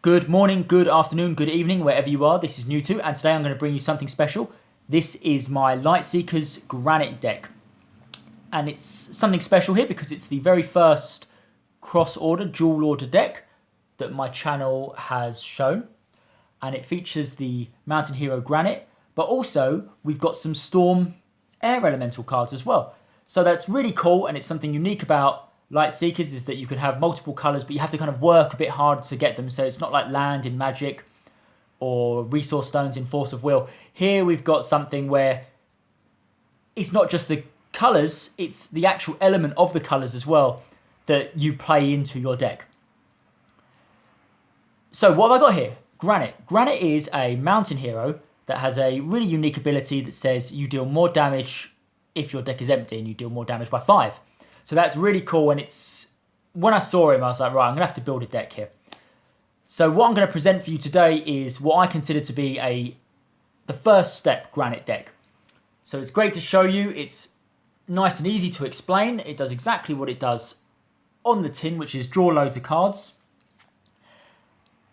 Good morning, good afternoon, good evening, wherever you are. This is New To, and today I'm going to bring you something special. This is my Lightseekers Granite deck. And it's something special here because it's the very first cross-order, dual-order deck that my channel has shown. And it features the Mountain Hero Granite, but also we've got some Storm Air Elemental cards as well. So that's really cool, and it's something unique about Lightseekers is that you can have multiple colours, but you have to kind of work a bit hard to get them. So it's not like land in Magic or resource stones in Force of Will. Here we've got something where it's not just the colours, it's the actual element of the colours as well that you play into your deck. So what have I got here? Granite. Granite is a mountain hero that has a really unique ability that says you deal more damage if your deck is empty, and you deal more damage by 5. So that's really cool, and when I saw him, I was like, right, I'm going to have to build a deck here. So what I'm going to present for you today is what I consider to be the first step Granite deck. So it's great to show you. It's nice and easy to explain. It does exactly what it does on the tin, which is draw loads of cards.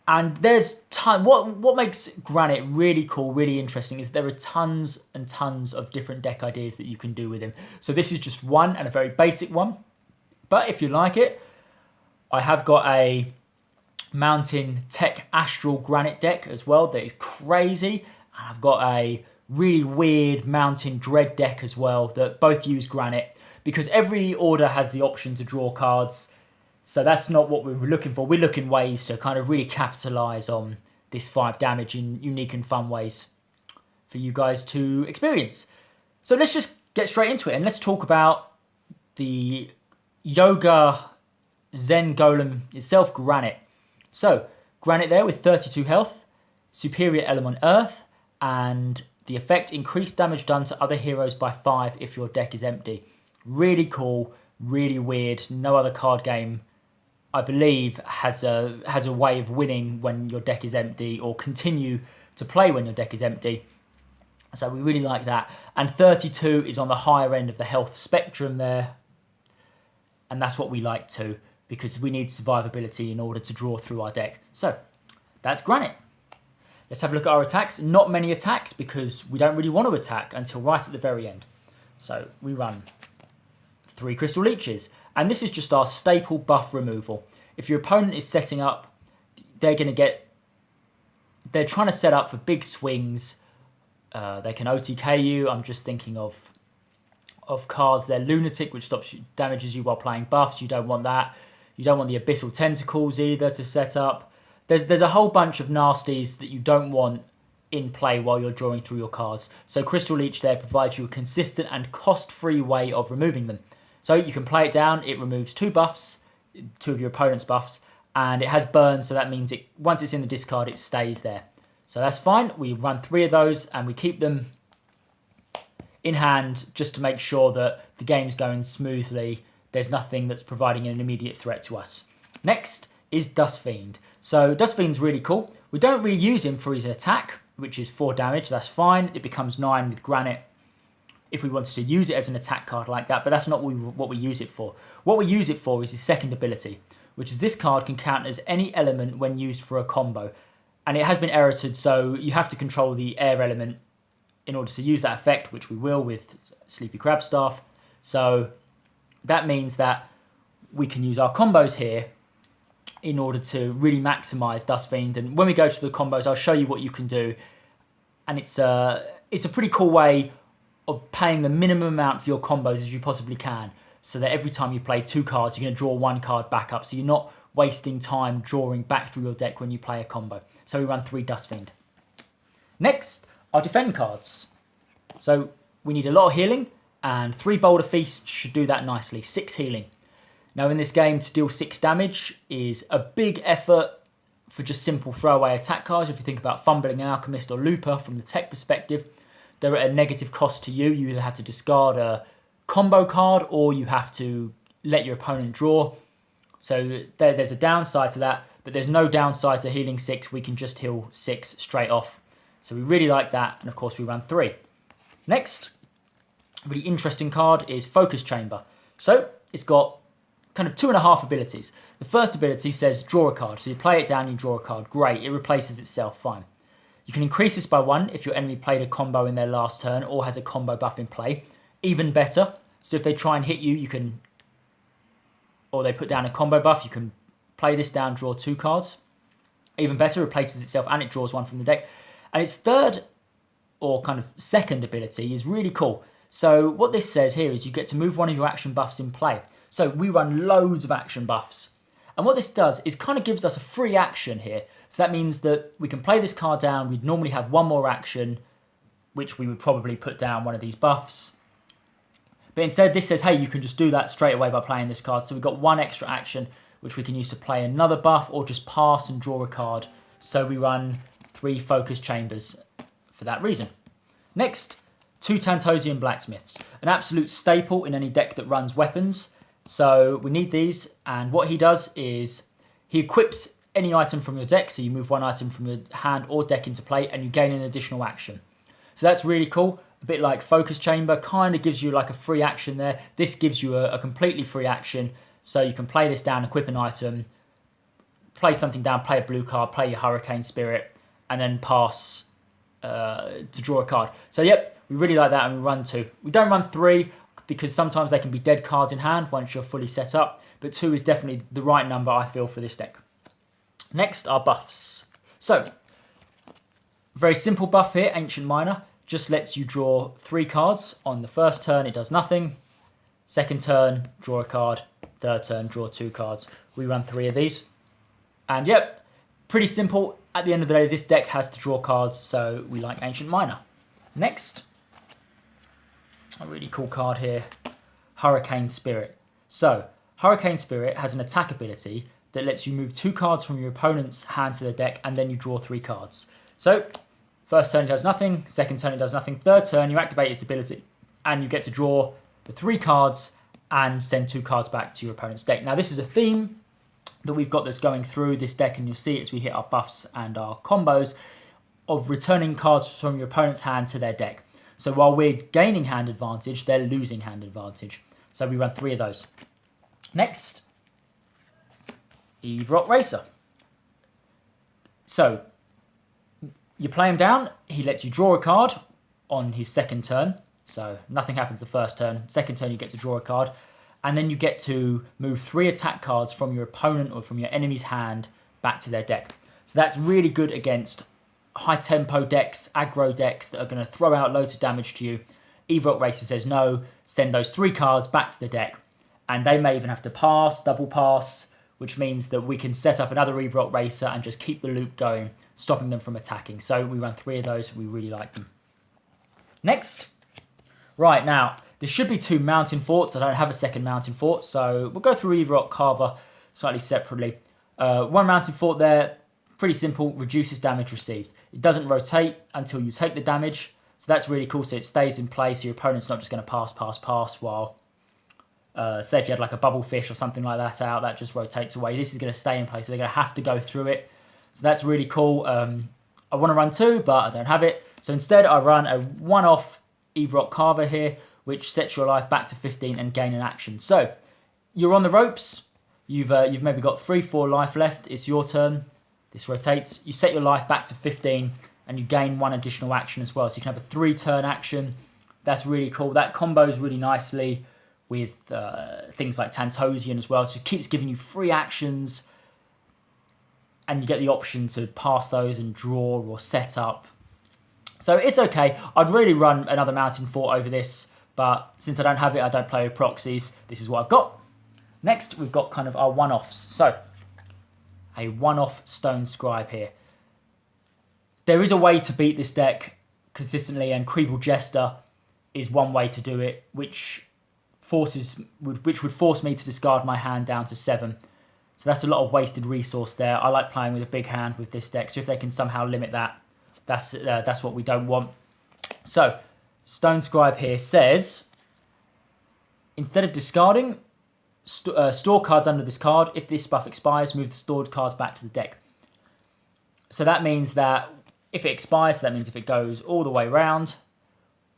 And there's what makes Granite really cool, really interesting, is there are tons and tons of different deck ideas that you can do with him. So this is just one, and a very basic one. But if you like it, I have got a Mountain Tech Astral Granite deck as well that is crazy. And I've got a really weird Mountain Dread deck as well that both use Granite, because every order has the option to draw cards. So that's not what we were looking for. We're looking ways to kind of really capitalise on this 5 damage in unique and fun ways for you guys to experience. So let's just get straight into it, and let's talk about the Yoga Zen Golem itself, Granite. So Granite there with 32 health, superior element Earth, and the effect increased damage done to other heroes by 5 if your deck is empty. Really cool, really weird. No other card game, I believe, has a way of winning when your deck is empty, or continue to play when your deck is empty. So we really like that. And 32 is on the higher end of the health spectrum there. And that's what we like too, because we need survivability in order to draw through our deck. So that's Granite. Let's have a look at our attacks. Not many attacks, because we don't really want to attack until right at the very end. So we run 3 Crystal Leeches. And this is just our staple buff removal. If your opponent is setting up, they're trying to set up for big swings. They can OTK you. I'm just thinking of cards there. Lunatic, which damages you while playing buffs. You don't want that. You don't want the Abyssal Tentacles either to set up. There's a whole bunch of nasties that you don't want in play while you're drawing through your cards. So Crystal Leech there provides you a consistent and cost-free way of removing them. So you can play it down. It removes 2 buffs, 2 of your opponent's buffs, and it has burn, so that means once it's in the discard, it stays there. So that's fine. We run 3 of those, and we keep them in hand just to make sure that the game's going smoothly. There's nothing that's providing an immediate threat to us. Next is Dust Fiend. So Dust Fiend's really cool. We don't really use him for his attack, which is 4 damage. That's fine. It becomes 9 with Granite if we wanted to use it as an attack card like that, but that's not what we use it for. What we use it for is his second ability, which is this card can count as any element when used for a combo. And it has been errated, so you have to control the air element in order to use that effect, which we will with Sleepy Crab Staff. So that means that we can use our combos here in order to really maximise Dust Fiend. And when we go to the combos, I'll show you what you can do. And it's a pretty cool way of paying the minimum amount for your combos as you possibly can, so that every time you play 2 cards, you're going to draw 1 card back up, so you're not wasting time drawing back through your deck when you play a combo. So we run 3 Dust Fiend. Next, our defend cards. So we need a lot of healing, and 3 Boulder Feast should do that nicely. 6 healing. Now in this game, to deal 6 damage is a big effort for just simple throwaway attack cards. If you think about Fumbling Alchemist or Looper from the tech perspective, they're at a negative cost to you. You either have to discard a combo card, or you have to let your opponent draw. So there's a downside to that, but there's no downside to healing 6. We can just heal 6 straight off. So we really like that, and of course we run 3. Next, really interesting card is Focus Chamber. So it's got kind of 2.5 abilities. The first ability says draw a card. So you play it down, you draw a card. Great, it replaces itself, fine. You can increase this by 1 if your enemy played a combo in their last turn or has a combo buff in play. Even better. So if they try and hit you, you can, or they put down a combo buff, you can play this down, draw 2 cards. Even better, replaces itself and it draws 1 from the deck. And its third, or kind of second ability is really cool. So what this says here is you get to move one of your action buffs in play. So we run loads of action buffs. And what this does is kind of gives us a free action here. So that means that we can play this card down. We'd normally have one more action, which we would probably put down one of these buffs. But instead this says, hey, you can just do that straight away by playing this card. So we've got 1 extra action, which we can use to play another buff or just pass and draw a card. So we run 3 focus chambers for that reason. Next, 2 Tantosian Blacksmiths. An absolute staple in any deck that runs weapons. So we need these, and what he does is he equips any item from your deck, so you move 1 item from your hand or deck into play and you gain an additional action. So that's really cool, a bit like Focus Chamber, kind of gives you like a free action there. This gives you a completely free action, so you can play this down, equip an item, play something down, play a blue card, play your Hurricane Spirit, and then pass to draw a card. So yep, we really like that and we run 2. We don't run 3, because sometimes they can be dead cards in hand once you're fully set up, but 2 is definitely the right number, I feel, for this deck. Next are buffs. So, very simple buff here, Ancient Miner, just lets you draw 3 cards. On the first turn, it does nothing. Second turn, draw a card. Third turn, draw 2 cards. We run 3 of these. And yep, pretty simple. At the end of the day, this deck has to draw cards, so we like Ancient Miner. Next, a really cool card here, Hurricane Spirit. So, Hurricane Spirit has an attack ability that lets you move 2 cards from your opponent's hand to the deck and then you draw 3 cards. So, first turn it does nothing, second turn it does nothing, third turn you activate its ability and you get to draw the 3 cards and send 2 cards back to your opponent's deck. Now this is a theme that we've got that's going through this deck, and you'll see it as we hit our buffs and our combos of returning cards from your opponent's hand to their deck. So while we're gaining hand advantage, they're losing hand advantage. So we run 3 of those. Next, Eve Rock Racer. So you play him down, he lets you draw a card on his second turn. So nothing happens the first turn. Second turn you get to draw a card. And then you get to move 3 attack cards from your opponent or from your enemy's hand back to their deck. So that's really good against high tempo decks, aggro decks that are going to throw out loads of damage to you. Eve Rock Racer says no, send those 3 cards back to the deck. And they may even have to pass, double pass, which means that we can set up another Eve Rock Racer and just keep the loop going, stopping them from attacking. So we run 3 of those, we really like them. Next, right now, there should be 2 Mountain Forts. I don't have a second Mountain Fort, so we'll go through Eve Rock Carver slightly separately. 1 Mountain Fort there, pretty simple, reduces damage received. It doesn't rotate until you take the damage, so that's really cool, so it stays in place. Your opponent's not just going to pass while, say if you had like a bubble fish or something like that out, that just rotates away. This is going to stay in place, so they're going to have to go through it. So that's really cool. I want to run 2, but I don't have it. So instead I run a one-off Eve Rock Carver here, which sets your life back to 15 and gain an action. So you're on the ropes. You've maybe got 3-4 life left. It's your turn. This rotates. You set your life back to 15 and you gain 1 additional action as well. So you can have a 3-turn action. That's really cool. That combos really nicely with things like Tantosian as well. So it keeps giving you free actions and you get the option to pass those and draw or set up. So it's okay. I'd really run another Mountain Fort over this, but since I don't have it, I don't play with proxies. This is what I've got. Next, we've got kind of our one-offs. So, a one-off Stone Scribe here. There is a way to beat this deck consistently, and Creeble Jester is one way to do it, which would force me to discard my hand down to 7. So that's a lot of wasted resource there. I like playing with a big hand with this deck, so if they can somehow limit that, that's what we don't want. So, Stone Scribe here says, instead of discarding, store cards under this card. If this buff expires, move the stored cards back to the deck. So that means that if it expires, so that means if it goes all the way around,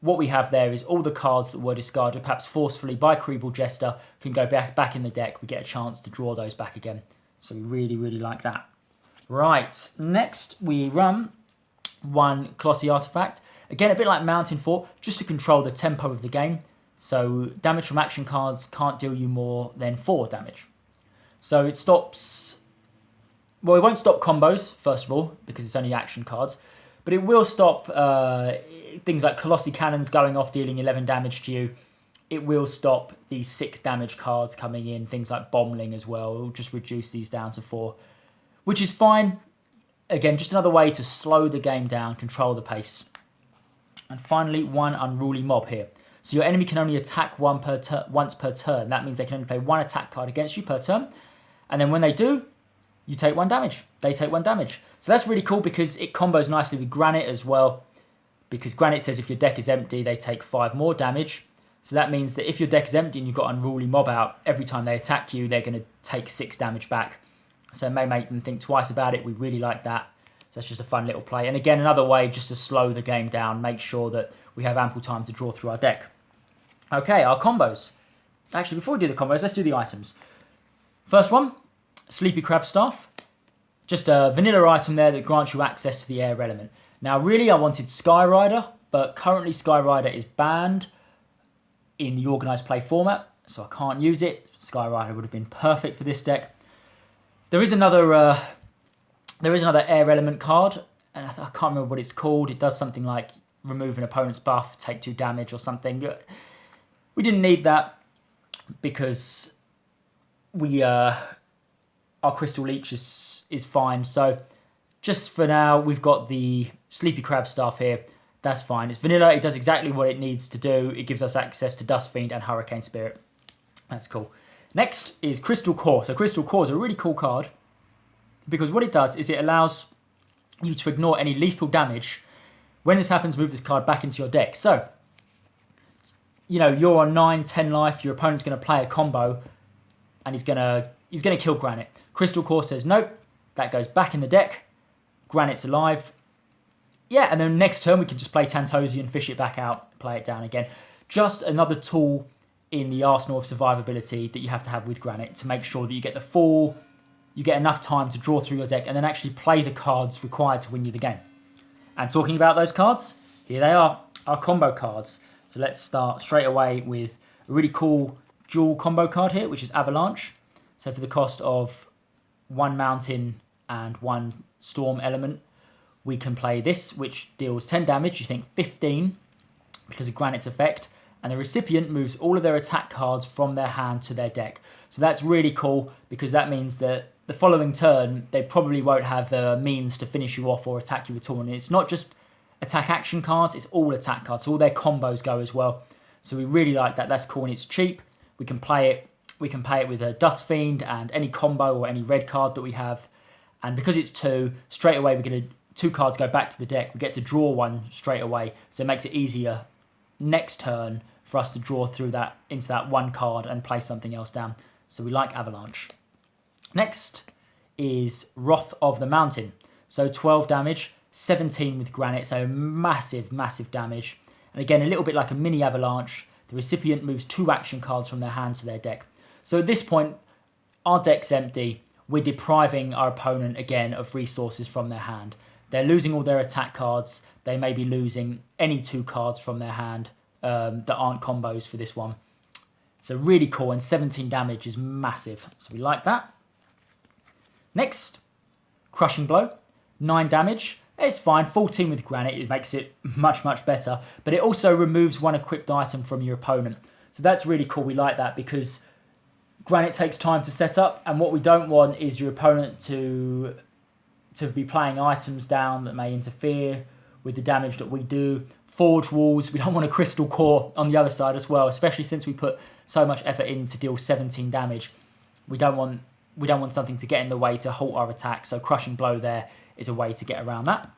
what we have there is all the cards that were discarded, perhaps forcefully by Creeble Jester, can go back in the deck. We get a chance to draw those back again. So we really, really like that. Right, next we run one Colossi Artifact. Again, a bit like Mountain Fort, just to control the tempo of the game. So damage from action cards can't deal you more than 4 damage. So it stops... Well, it won't stop combos, first of all, because it's only action cards. But it will stop things like Colossi Cannons going off, dealing 11 damage to you. It will stop these 6 damage cards coming in, things like Bombling as well. It will just reduce these down to 4, which is fine. Again, just another way to slow the game down, control the pace. And finally, one Unruly Mob here. So your enemy can only attack once per turn. That means they can only play 1 attack card against you per turn. And then when they do, you take 1 damage. They take 1 damage. So that's really cool because it combos nicely with Granite as well. Because Granite says if your deck is empty, they take 5 more damage. So that means that if your deck is empty and you've got Unruly Mob out, every time they attack you, they're going to take 6 damage back. So it may make them think twice about it. We really like that. So that's just a fun little play. And again, another way just to slow the game down, make sure that we have ample time to draw through our deck. Okay, our combos. Actually, before we do the combos, let's do the items. First one, Sleepy Crab Staff. Just a vanilla item there that grants you access to the air element. Now, really, I wanted Skyrider, but currently Skyrider is banned in the organised play format, so I can't use it. Skyrider would have been perfect for this deck. There is another air element card, and I can't remember what it's called. It does something like remove an opponent's buff, take 2 damage or something. We didn't need that because our Crystal Leech is fine. So just for now, we've got the Sleepy Crab Staff here. That's fine. It's vanilla. It does exactly what it needs to do. It gives us access to Dust Fiend and Hurricane Spirit. That's cool. Next is Crystal Core. So Crystal Core is a really cool card because what it does is it allows you to ignore any lethal damage. When this happens, move this card back into your deck. So, you know, you're on 9, 10 life. Your opponent's going to play a combo and he's going to kill Granite. Crystal Core says, nope, that goes back in the deck. Granite's alive. Yeah, and then next turn we can just play Tantosian, fish it back out, play it down again. Just another tool in the arsenal of survivability that you have to have with Granite to make sure that you get the full, you get enough time to draw through your deck and then actually play the cards required to win you the game. And talking about those cards, here they are, our combo cards. So let's start straight away with a really cool dual combo card here, which is Avalanche. So for the cost of 1 mountain and 1 storm element, we can play this, which deals 10 damage, you think 15, because of Granite's effect, and the recipient moves all of their attack cards from their hand to their deck. So that's really cool, because that means that the following turn, they probably won't have the means to finish you off or attack you at all. And it's not just attack action cards, it's all attack cards, so all their combos go as well. So we really like that. That's cool, and it's cheap. We can play it with a Dust Fiend and any combo or any red card that we have. And because it's 2, straight away we're going to 2 cards go back to the deck. We get to draw 1 straight away, so it makes it easier next turn for us to draw through that into that 1 card and play something else down. So we like Avalanche. Next is Wrath of the Mountain. So 12 damage, 17 with Granite, so massive, massive damage. And again, a little bit like a mini Avalanche, the recipient moves 2 action cards from their hand to their deck. So at this point, our deck's empty. We're depriving our opponent again of resources from their hand. They're losing all their attack cards. They may be losing any 2 cards from their hand that aren't combos for this one. So really cool, and 17 damage is massive. So we like that. Next, Crushing Blow. 9 damage. It's fine. 14 with Granite. It makes it much, much better. But it also removes 1 equipped item from your opponent. So that's really cool. We like that because Granite takes time to set up. And what we don't want is your opponent to be playing items down that may interfere with the damage that we do. Forge Walls. We don't want a Crystal Core on the other side as well, especially since we put so much effort in to deal 17 damage. We don't want something to get in the way to halt our attack, so Crushing Blow there is a way to get around that.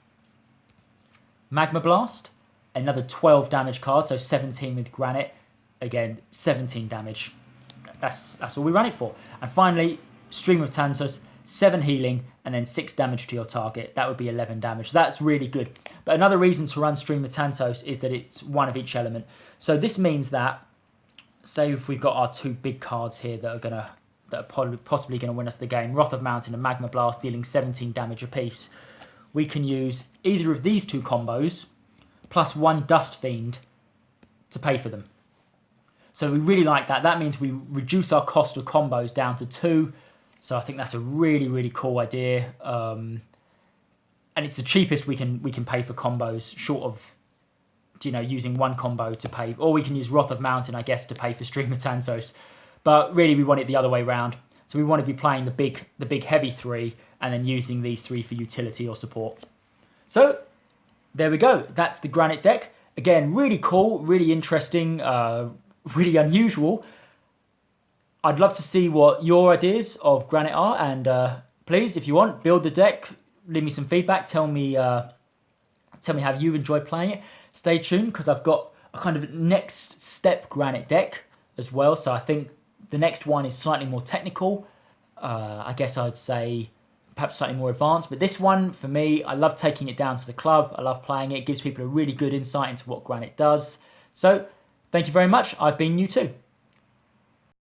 Magma Blast, another 12 damage card, so 17 with Granite. Again, 17 damage. That's all we run it for. And finally, Stream of Tantos, 7 healing, and then 6 damage to your target. That would be 11 damage. That's really good. But another reason to run Stream of Tantos is that it's one of each element. So this means that, say if we've got our 2 big cards here that are possibly going to win us the game, Wrath of Mountain and Magma Blast dealing 17 damage apiece, we can use either of these 2 combos plus 1 Dust Fiend to pay for them. So we really like that. That means we reduce our cost of combos down to 2. So I think that's a really, really cool idea. And it's the cheapest we can pay for combos, short of, you know, using 1 combo to pay. Or we can use Wrath of Mountain, I guess, to pay for Stream of Tantos. But really, we want it the other way around. So we want to be playing the big heavy 3 and then using these 3 for utility or support. So there we go. That's the Granite deck. Again, really cool, really interesting, really unusual. I'd love to see what your ideas of Granite are, and please, if you want, build the deck, leave me some feedback, tell me how you enjoy playing it. Stay tuned, because I've got a kind of next step Granite deck as well, so I think the next one is slightly more technical. I guess I'd say perhaps slightly more advanced, but this one, for me, I love taking it down to the club. I love playing it. It gives people a really good insight into what Granite does. So, thank you very much. I've been you too.